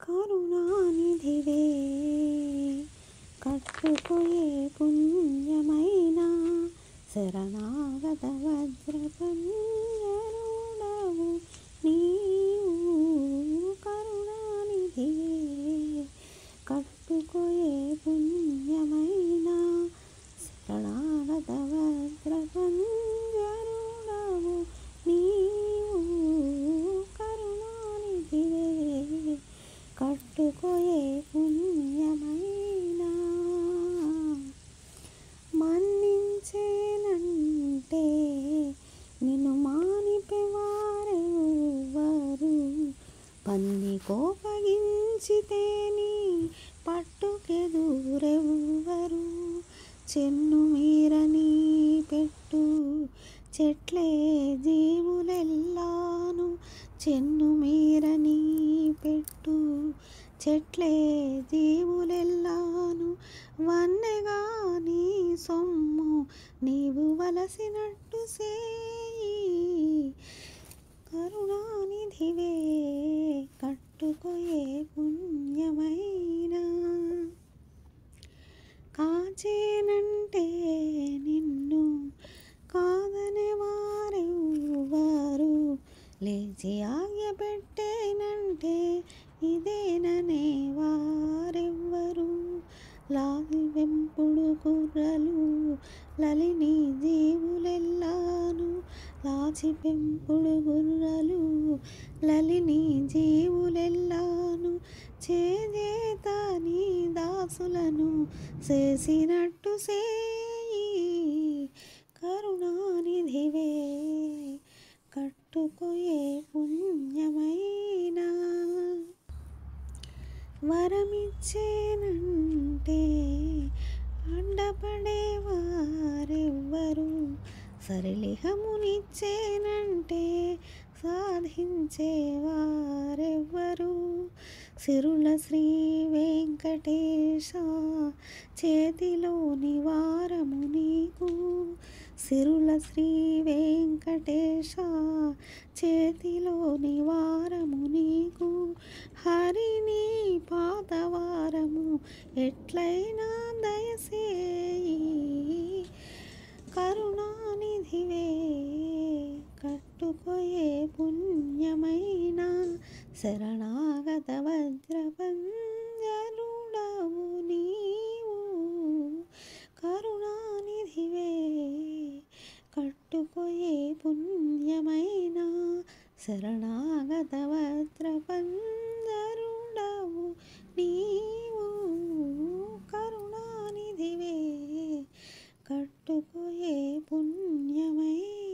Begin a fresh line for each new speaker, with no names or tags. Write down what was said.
కరుణానిధివే కట్టుకోయే పుణ్యమైన శరణాగత వజ్రపంజరుడవు నీవు. కరుణానిధివే కట్టుకోయే పుణ్యమైన శరణాగత వజ్రపంజరుడవు నీవు. కరుణానిధివే కట్టుకోయే పుణ్యమైన మన్నించేనంటే నిన్ను మానిపెవారెవ్వరు, పన్ని కోపగించితే నీ పట్టుకెదురెవ్వరు. చెన్ను మీరని పెట్టు చెట్లే జీవులెల్లాను, చెన్ను మీరని పెట్టు చెట్లే జీవులెల్లాను. వన్నెగా నీ సొమ్ము నీవు వలసినట్టు సేయి. కరుణానిధివే కట్టుకోయే పుణ్యమైన కాచేనంటే నిన్ను కాదనే వారెవ్వరు, లేచి ఆజ్ఞ పెట్టేనంటే ఇదేననే వారెవ్వరు. లాగి వెంపుడు కుర్రలు లలిని జీవులెల్లాను, లాచి పెంపుడు గుర్రలు లలిని జీవులెల్లాను. చేజేత నీ దాసులను చేసినట్టు సేయి. కరుణానిధివే కట్టుకోయే పుణ్యమైన వరమిచ్చేనంటే అడ్డపడేవారెవ్వరు, సరిలిహమునిచ్చేనంటే సాధించేవారెవ్వరు. సిరుల శ్రీ వెంకటేశ చేతిలోని వారము నీకు, సిరుల శ్రీ వెంకటేశ చేతిలోని వారము నీకు. హరిని పాదవారము ఎట్లయినా దయసేయి. కరుణానిధివే కట్టుకోయే పుణ్యమైన శరణాగత వజ్రపంజరుడవు నీవు. కరుణానిధివే కట్టుకోయే పుణ్యమైన శరణాగత వజ్రపంజరుడవు నీవు. కరుణానిధివే కట్టుకోయే పుణ్యమైన